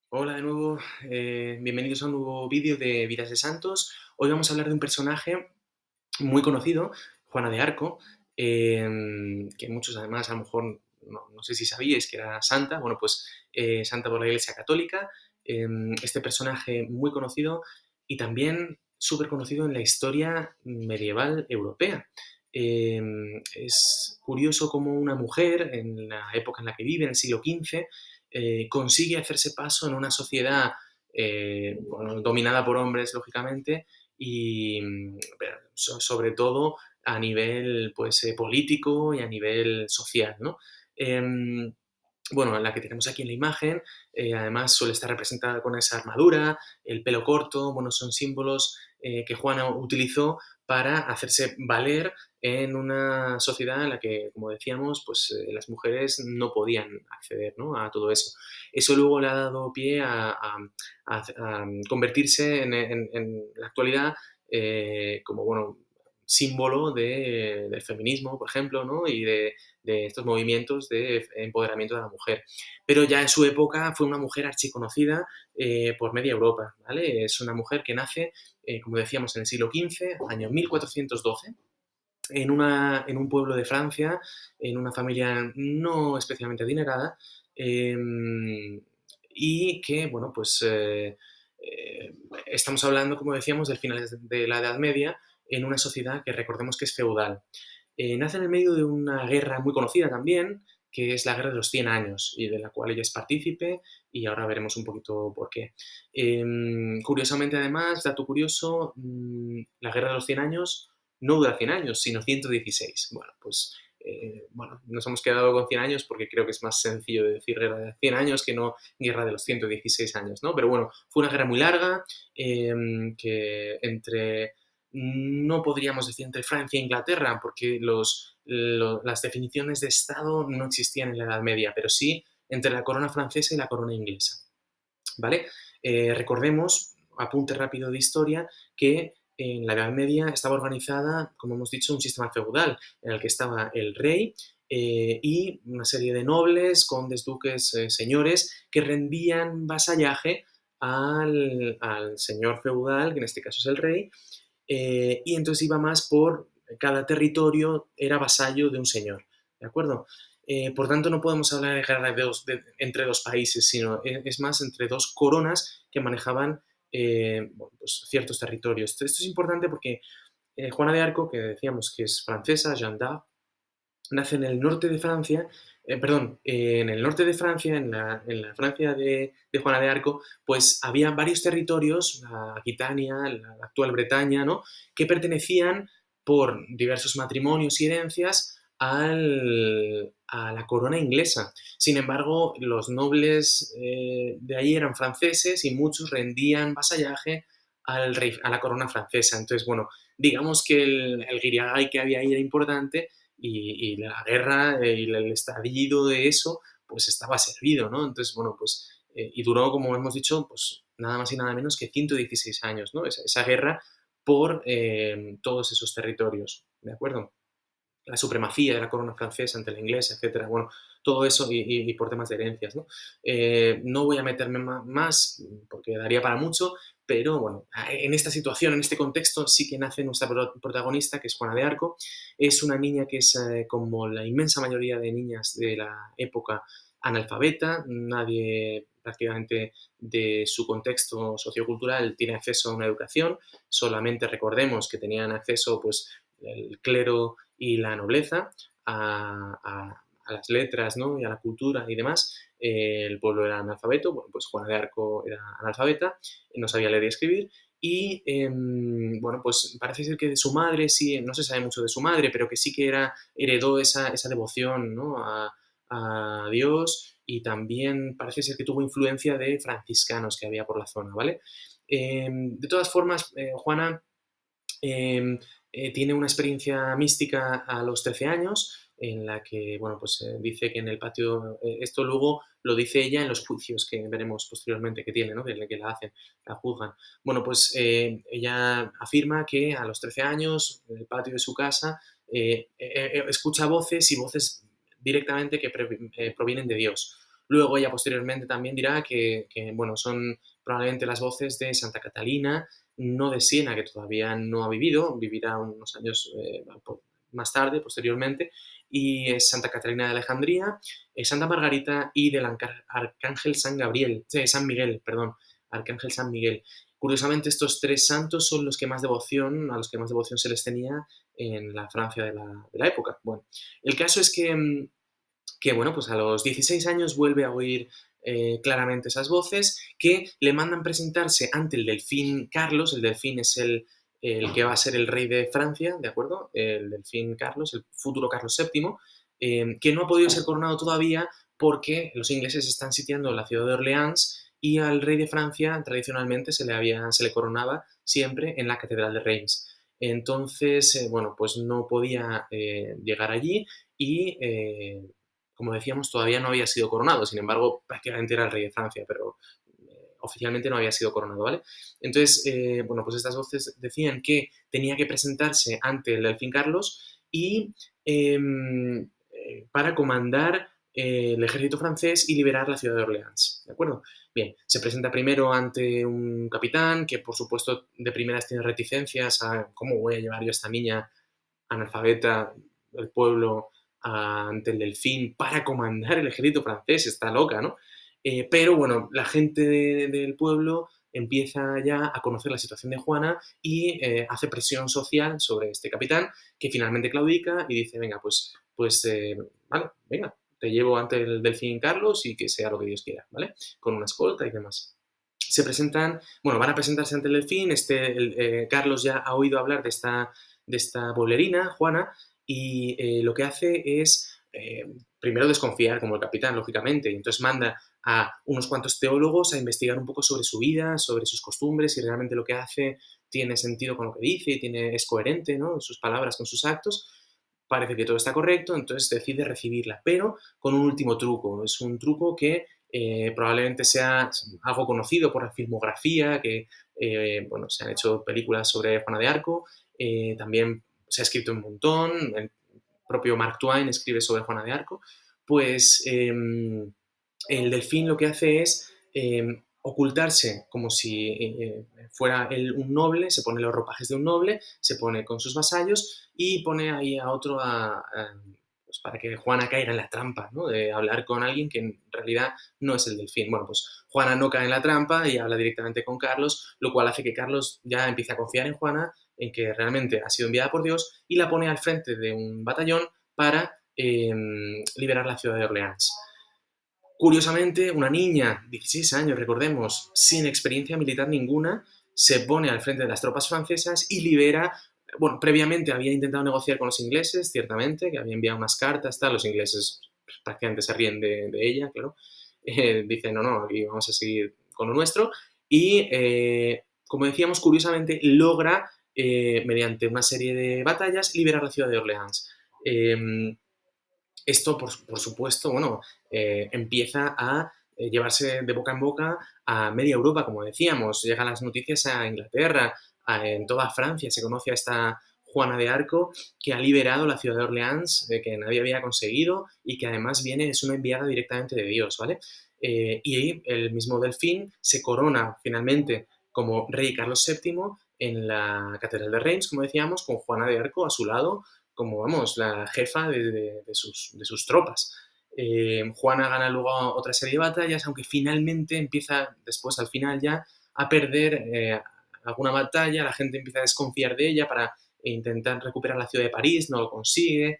Hola de nuevo, bienvenidos a un nuevo vídeo de Vidas de Santos. Hoy vamos a hablar de un personaje muy conocido, Juana de Arco, que muchos además a lo mejor no sé si sabíais que era santa, bueno, pues santa por la Iglesia Católica, este personaje muy conocido y también súper conocido en la historia medieval europea. Es curioso cómo una mujer, en la época en la que vive, en el siglo XV, consigue hacerse paso en una sociedad bueno, dominada por hombres, lógicamente, y sobre todo a nivel pues, político y a nivel social, ¿no? Em, bueno, la que tenemos aquí en la imagen, además suele estar representada con esa armadura, el pelo corto, bueno, son símbolos que Juana utilizó para hacerse valer en una sociedad en la que, como decíamos, pues las mujeres no podían acceder, ¿no?, a todo eso. Eso luego le ha dado pie a convertirse en la actualidad como, bueno, símbolo del feminismo, por ejemplo, ¿no?, y de estos movimientos de empoderamiento de la mujer. Pero ya en su época fue una mujer archiconocida por media Europa, ¿vale? Es una mujer que nace, como decíamos, en el siglo XV, año 1412, en un pueblo de Francia, en una familia no especialmente adinerada, y que, bueno, pues eh, estamos hablando, como decíamos, del final de la Edad Media, en una sociedad que recordemos que es feudal. Nace en el medio de una guerra muy conocida también, que es la Guerra de los 100 años, y de la cual ella es partícipe, y ahora veremos un poquito por qué. Curiosamente, además, dato curioso, la Guerra de los 100 años no dura 100 años, sino 116. Bueno, pues bueno, nos hemos quedado con 100 años porque creo que es más sencillo de decir guerra de 100 años que no guerra de los 116 años, ¿no? Pero bueno, fue una guerra muy larga que no podríamos decir entre Francia e Inglaterra, porque las definiciones de Estado no existían en la Edad Media, pero sí entre la corona francesa y la corona inglesa, ¿vale? Recordemos, apunte rápido de historia, que en la Edad Media estaba organizada, como hemos dicho, un sistema feudal en el que estaba el rey y una serie de nobles, condes, duques, señores, que rendían vasallaje al señor feudal, que en este caso es el rey, y entonces iba más por cada territorio era vasallo de un señor, ¿de acuerdo? Por tanto, no podemos hablar de guerra entre dos países, sino es más entre dos coronas que manejaban bueno, pues ciertos territorios. Esto es importante porque Juana de Arco, que decíamos que es francesa, Jeanne d'Arc, nace en el norte de Francia, perdón, en el norte de Francia, en la Francia de Juana de Arco, pues había varios territorios, la Aquitania, la actual Bretaña, ¿no?, que pertenecían por diversos matrimonios y herencias a la corona inglesa. Sin embargo, los nobles de ahí eran franceses y muchos rendían vasallaje al rey, a la corona francesa. Entonces, bueno, digamos que el guirigay que había ahí era importante y la guerra y el estallido de eso, pues estaba servido, ¿no? Entonces, bueno, pues, y duró, como hemos dicho, pues nada más y nada menos que 116 años, ¿no? Esa guerra por todos esos territorios, ¿de acuerdo? La supremacía de la corona francesa ante la inglesa, etcétera. Bueno, todo eso y por temas de herencias, ¿no? No voy a meterme más porque daría para mucho, pero bueno, en esta situación, en este contexto, sí que nace nuestra protagonista, que es Juana de Arco. Es una niña que es, como la inmensa mayoría de niñas de la época, analfabeta. Nadie prácticamente de su contexto sociocultural tiene acceso a una educación. Solamente recordemos que tenían acceso, pues, el clero y la nobleza a las letras, ¿no?, y a la cultura y demás. El pueblo era analfabeto, bueno, pues Juana de Arco era analfabeta, no sabía leer y escribir, y bueno, pues parece ser que de su madre, sí, no se sabe mucho de su madre, pero que sí que heredó esa devoción, ¿no?, a Dios, y también parece ser que tuvo influencia de franciscanos que había por la zona, ¿vale? De todas formas, Juana Em, tiene una experiencia mística a los 13 años, en la que, bueno, pues dice que en el patio, esto luego lo dice ella en los juicios que veremos posteriormente que tiene, ¿no?, que la hacen, la juzgan. Bueno, pues ella afirma que a los 13 años, en el patio de su casa, escucha voces y voces directamente que provienen de Dios. Luego ella posteriormente también dirá bueno, son probablemente las voces de Santa Catalina, no de Siena, que todavía no ha vivido, vivirá unos años más tarde, posteriormente, y es Santa Catalina de Alejandría, Santa Margarita y del Arcángel San Miguel, perdón, Arcángel San Miguel. Curiosamente, estos tres santos son a los que más devoción se les tenía en la Francia de la época. Bueno, el caso es que, bueno, pues a los 16 años vuelve a oír claramente esas voces que le mandan presentarse ante el delfín Carlos. El delfín es el que va a ser el rey de Francia, ¿de acuerdo? El delfín Carlos, el futuro Carlos VII, que no ha podido ser coronado todavía porque los ingleses están sitiando la ciudad de Orleans y al rey de Francia tradicionalmente se le coronaba siempre en la Catedral de Reims. Entonces, bueno, pues no podía llegar allí y, como decíamos, todavía no había sido coronado. Sin embargo, prácticamente era el rey de Francia, pero oficialmente no había sido coronado, ¿vale? Entonces, bueno, pues estas voces decían que tenía que presentarse ante el delfín Carlos y para comandar el ejército francés y liberar la ciudad de Orleans, ¿de acuerdo? Bien, se presenta primero ante un capitán que, por supuesto, de primeras tiene reticencias a cómo voy a llevar yo a esta niña analfabeta del pueblo ante el delfín para comandar el ejército francés, está loca, ¿no? Pero bueno, la gente del pueblo empieza ya a conocer la situación de Juana y hace presión social sobre este capitán, que finalmente claudica y dice, venga, vale, venga, te llevo ante el delfín Carlos y que sea lo que Dios quiera, ¿vale? Con una escolta y demás. Se presentan, bueno, van a presentarse ante el delfín, Carlos ya ha oído hablar de esta bolerina, Juana, y lo que hace es primero desconfiar, como el capitán, lógicamente, y entonces manda a unos cuantos teólogos a investigar un poco sobre su vida, sobre sus costumbres, si realmente lo que hace tiene sentido con lo que dice y es coherente, ¿no? Sus palabras con sus actos. Parece que todo está correcto, entonces decide recibirla, pero con un último truco. Es un truco que probablemente sea algo conocido por la filmografía, que bueno, se han hecho películas sobre Juana de Arco, también se ha escrito un montón, el propio Mark Twain escribe sobre Juana de Arco, pues el delfín lo que hace es ocultarse como si fuera él un noble, se pone los ropajes de un noble, se pone con sus vasallos y pone ahí a otro pues para que Juana caiga en la trampa, ¿no? De hablar con alguien que en realidad no es el delfín. Bueno, pues Juana no cae en la trampa y habla directamente con Carlos, lo cual hace que Carlos ya empiece a confiar en Juana, en que realmente ha sido enviada por Dios, y la pone al frente de un batallón para liberar la ciudad de Orleans. Curiosamente, una niña, 16 años, recordemos, sin experiencia militar ninguna, se pone al frente de las tropas francesas y libera. Bueno, previamente había intentado negociar con los ingleses, ciertamente, que había enviado unas cartas, tal, los ingleses prácticamente se ríen de ella, claro. Dicen, no, no, aquí vamos a seguir con lo nuestro. Y, como decíamos, curiosamente logra, mediante una serie de batallas, liberar la ciudad de Orleans. Esto, por supuesto, bueno, empieza a llevarse de boca en boca a media Europa, como decíamos. Llegan las noticias a Inglaterra, en toda Francia se conoce a esta Juana de Arco que ha liberado la ciudad de Orleans, que nadie había conseguido y que además es una enviada directamente de Dios, ¿vale? Y el mismo Delfín se corona finalmente como rey Carlos VII en la Catedral de Reims, como decíamos, con Juana de Arco a su lado, como, vamos, la jefa de sus tropas. Juana gana luego otra serie de batallas, aunque finalmente empieza, después al final ya, a perder alguna batalla, la gente empieza a desconfiar de ella para intentar recuperar la ciudad de París, no lo consigue,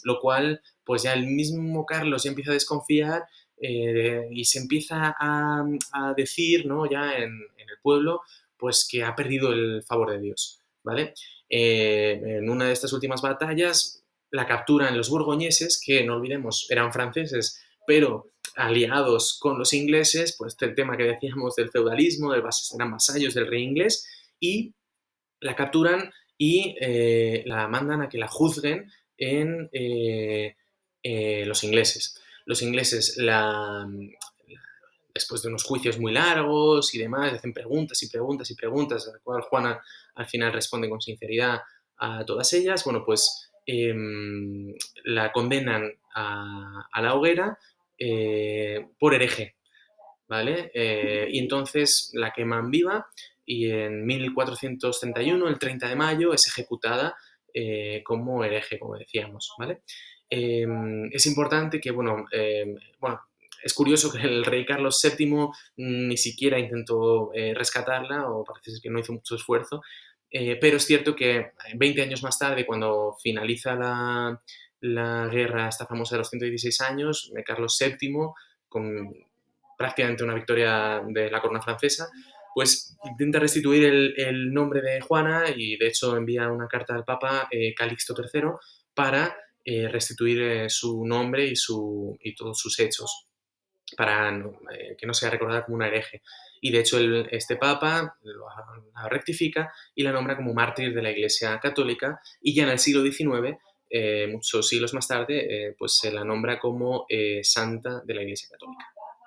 lo cual, pues ya el mismo Carlos ya empieza a desconfiar y se empieza a decir, ¿no? Ya en el pueblo, pues que ha perdido el favor de Dios, ¿vale? En una de estas últimas batallas la capturan los borgoñeses, que no olvidemos eran franceses, pero aliados con los ingleses, pues el tema que decíamos del feudalismo, eran vasallos del rey inglés, y la capturan y la mandan a que la juzguen en los ingleses. Los ingleses después de unos juicios muy largos y demás, hacen preguntas y preguntas y preguntas, a la cual Juana al final responde con sinceridad a todas ellas. Bueno, pues la condenan a la hoguera por hereje, ¿vale? Y entonces la queman viva y en 1431, el 30 de mayo, es ejecutada como hereje, como decíamos, ¿vale? Es importante que, bueno, es curioso que el rey Carlos VII ni siquiera intentó rescatarla, o parece ser que no hizo mucho esfuerzo, pero es cierto que 20 años más tarde, cuando finaliza la guerra, esta famosa de los 116 años, Carlos VII, con prácticamente una victoria de la corona francesa, pues intenta restituir el nombre de Juana y de hecho envía una carta al Papa Calixto III para restituir su nombre y todos sus hechos, para que no sea recordada como una hereje. Y de hecho este Papa la rectifica y la nombra como mártir de la Iglesia Católica, y ya en el siglo XIX, muchos siglos más tarde, pues se la nombra como santa de la Iglesia Católica.